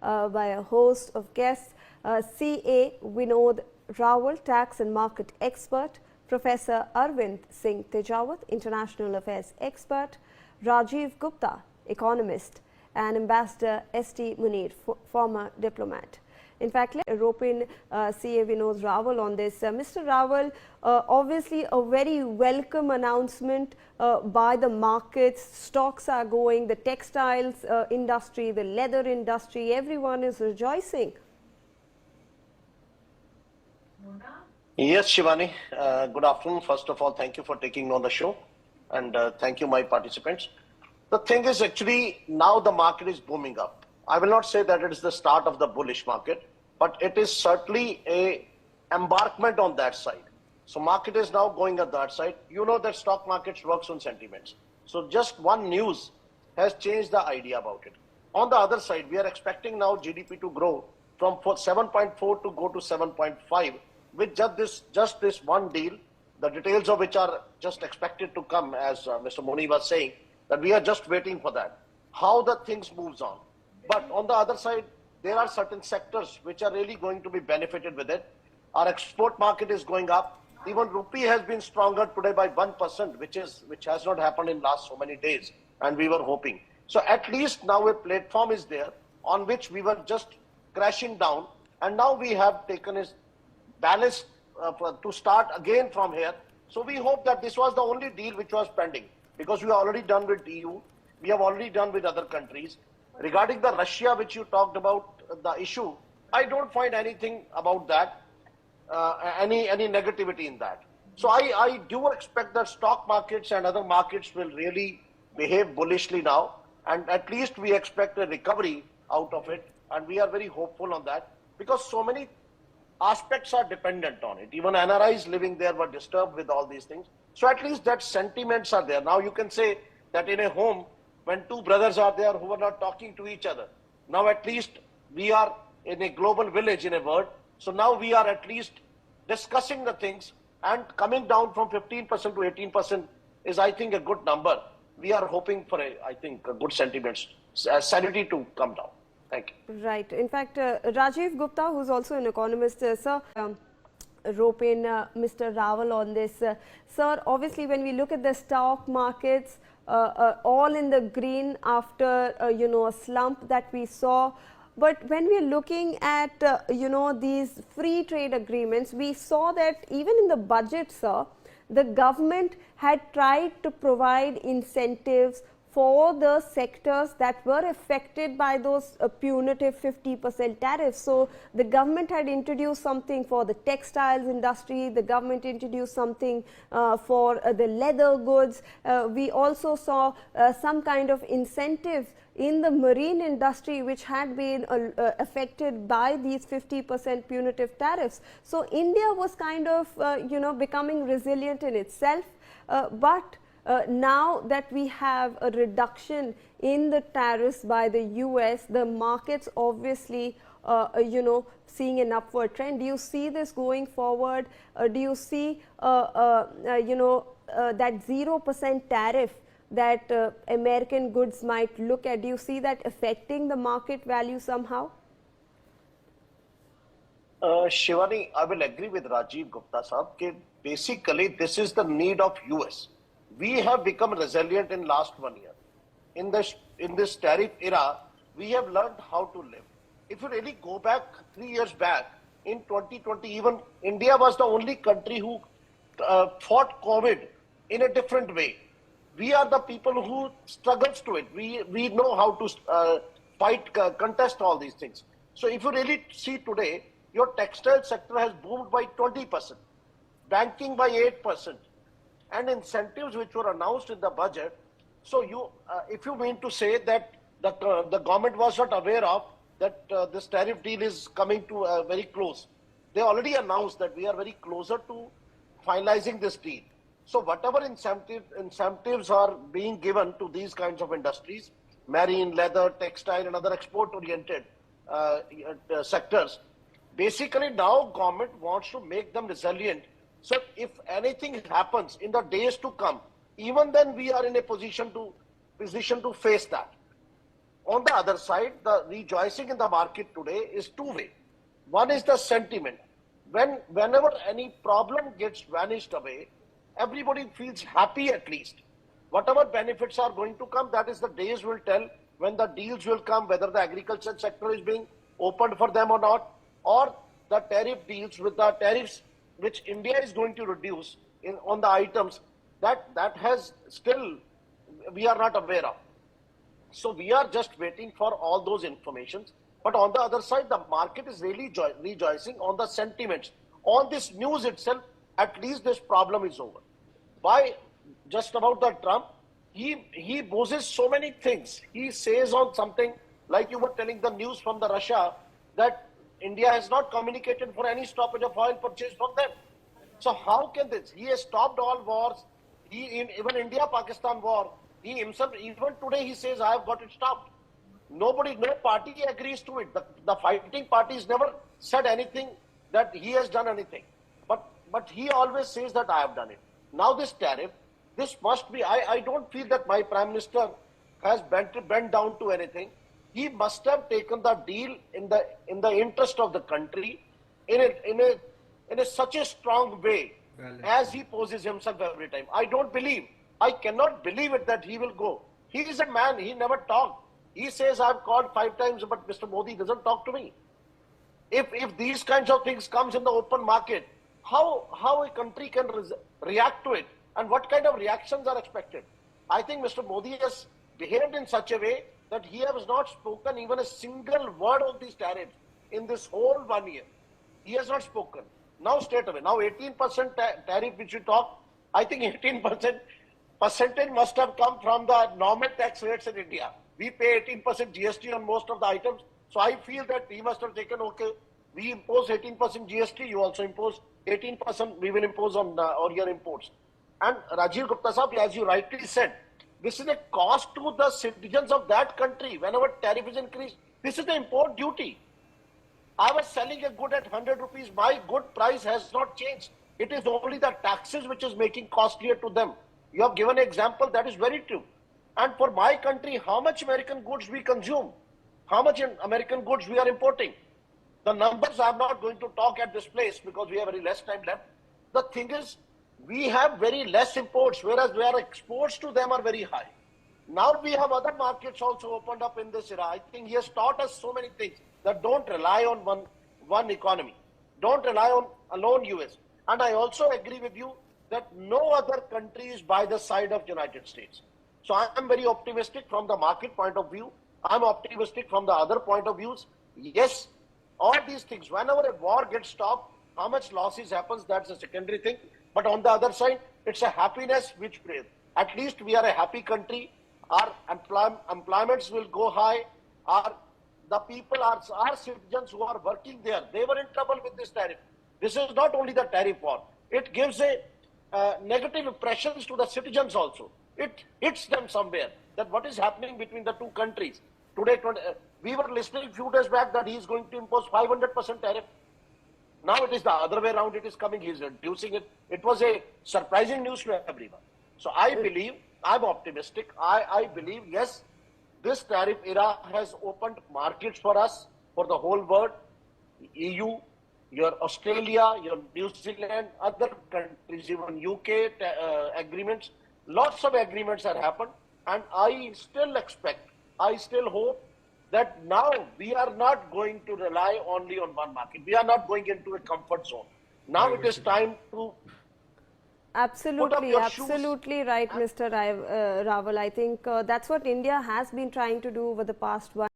by a host of guests. CA Vinod Rawal, tax and market expert, Professor Arvind Singh Tejawat, international affairs expert, Rajiv Gupta, economist, and Ambassador S.T. Munir, former diplomat. In fact, let's rope in CA Vinod Rawal on this. Mr. Rawal, obviously a very welcome announcement by the markets. Stocks are going, the textiles industry, the leather industry, everyone is rejoicing. Yes, Shivani. Good afternoon. First of all, thank you for taking on the show, and thank you, my participants. The thing is, actually, now the market is booming up. I will not say that it is the start of the bullish market, but it is certainly a embarkment on that side. So market is now going at that side. You know that stock markets works on sentiments. So just one news has changed the idea about it. On the other side, we are expecting now GDP to grow from 7.4 to go to 7.5 with just this one deal, the details of which are just expected to come, as Mr. Moni was saying, that we are just waiting for that, how the things moves on. But on the other side, there are certain sectors which are really going to be benefited with it. Our export market is going up. Even rupee has been stronger today by 1%, which has not happened in last so many days, and we were hoping. So at least now a platform is there on which we were just crashing down, and now we have taken a balance to start again from here. So we hope that this was the only deal which was pending, because we are already done with EU, we have already done with other countries. Regarding the Russia, which you talked about, the issue, I don't find anything about that, any negativity in that. So I do expect that stock markets and other markets will really behave bullishly now, and at least we expect a recovery out of it, and we are very hopeful on that, because so many aspects are dependent on it. Even NRIs living there were disturbed with all these things. So at least that sentiments are there. Now you can say that in a home, when two brothers are there who are not talking to each other, now at least we are in a global village, in a word. So now we are at least discussing the things, and coming down from 15% to 18% is, I think, a good number. We are hoping for I think, a good sentiments, sanity to come down. Thank you. Right. In fact, Rajiv Gupta, who's also an economist, sir, rope in Mr. Rawal on this. Sir, obviously, when we look at the stock markets, all in the green after, a slump that we saw. But when we are looking at, these free trade agreements, we saw that even in the budget, sir, the government had tried to provide incentives for the sectors that were affected by those punitive 50% tariffs. So the government had introduced something for the textiles industry, the government introduced something for the leather goods. We also saw some kind of incentives in the marine industry, which had been affected by these 50% punitive tariffs. So India was kind of, becoming resilient in itself, but now that we have a reduction in the tariffs by the US, the markets obviously, seeing an upward trend. Do you see this going forward? Do you see, that 0% tariff that American goods might look at? Do you see that affecting the market value somehow? Shivani, I will agree with Rajiv Gupta sahab that basically this is the need of US. We have become resilient in last 1 year. In this tariff era, we have learned how to live. If you really go back 3 years back, in 2020, even India was the only country who fought COVID in a different way. We are the people who struggles to it. We know how to fight, contest all these things. So if you really see today, your textile sector has boomed by 20%, banking by 8%. And incentives which were announced in the budget. So if you mean to say that the government was not aware of that this tariff deal is coming to very close, they already announced that we are very closer to finalizing this deal. So whatever incentives are being given to these kinds of industries, marine, leather, textile, and other export-oriented sectors, basically now government wants to make them resilient. So if anything happens in the days to come, even then we are in a position to face that. on the other side, the rejoicing in the market today is two-way. One is the sentiment. Whenever any problem gets vanished away, everybody feels happy at least. Whatever benefits are going to come, that is the days will tell when the deals will come, whether the agriculture sector is being opened for them or not, or the tariff deals with the tariffs which India is going to reduce on the items that has still we are not aware of. So we are just waiting for all those informations. But on the other side, the market is really rejoicing on the sentiments. On this news itself, at least this problem is over. Why? Just about the Trump, he boasts so many things. He says on something like you were telling the news from the Russia that India has not communicated for any stoppage of oil purchase from them. So how can this? He has stopped all wars. Even India-Pakistan war, he himself, even today he says, I have got it stopped. No party agrees to it. The fighting parties never said anything that he has done anything. But he always says that I have done it. Now this tariff, this must be, I don't feel that my Prime Minister has bent down to anything. He must have taken the deal in the interest of the country in such a strong way as he poses himself every time. I cannot believe it that he will go. He is a man, he never talked. He says, I've called 5 times, but Mr. Modi doesn't talk to me. If these kinds of things comes in the open market, how a country can react to it and what kind of reactions are expected? I think Mr. Modi has behaved in such a way that he has not spoken even a single word of these tariffs in this whole 1 year. He has not spoken. Now straight away, now 18% tariff which you talk, I think 18% percentage must have come from the normal tax rates in India. We pay 18% GST on most of the items. So I feel that he must have taken, okay, we impose 18% GST, you also impose 18%, we will impose on your imports. And Rajiv Gupta Sahab, as you rightly said, this is a cost to the citizens of that country. Whenever tariff is increased, this is the import duty. I was selling a good at 100 rupees. My good price has not changed. It is only the taxes which is making costlier to them. You have given an example that is very true. And for my country, how much American goods we consume, how much American goods we are importing. The numbers I'm not going to talk at this place because we have very less time left. The thing is, we have very less imports, whereas our exports to them are very high. Now we have other markets also opened up in this era. I think he has taught us so many things that don't rely on one economy. Don't rely on alone US. And I also agree with you that no other country is by the side of United States. So I am very optimistic from the market point of view. I'm optimistic from the other point of views. Yes, all these things, whenever a war gets stopped, how much losses happens, that's a secondary thing. But on the other side, it's a happiness which plays. At least we are a happy country. Our employments will go high. The people, our citizens who are working there, they were in trouble with this tariff. This is not only the tariff war. It gives a negative impressions to the citizens also. It hits them somewhere that what is happening between the two countries. Today, we were listening a few days back that he is going to impose 500% tariff. Now it is the other way around. It is coming. He is reducing it. It was a surprising news to everyone. So I believe, I'm optimistic. I believe, yes, this tariff era has opened markets for us, for the whole world, EU, your Australia, your New Zealand, other countries, even UK agreements. Lots of agreements have happened. And I still expect, I still hope that now we are not going to rely only on one market. We are not going into a comfort zone. Now it is time to absolutely right, Mr. Raval. I think that's what India has been trying to do over the past 1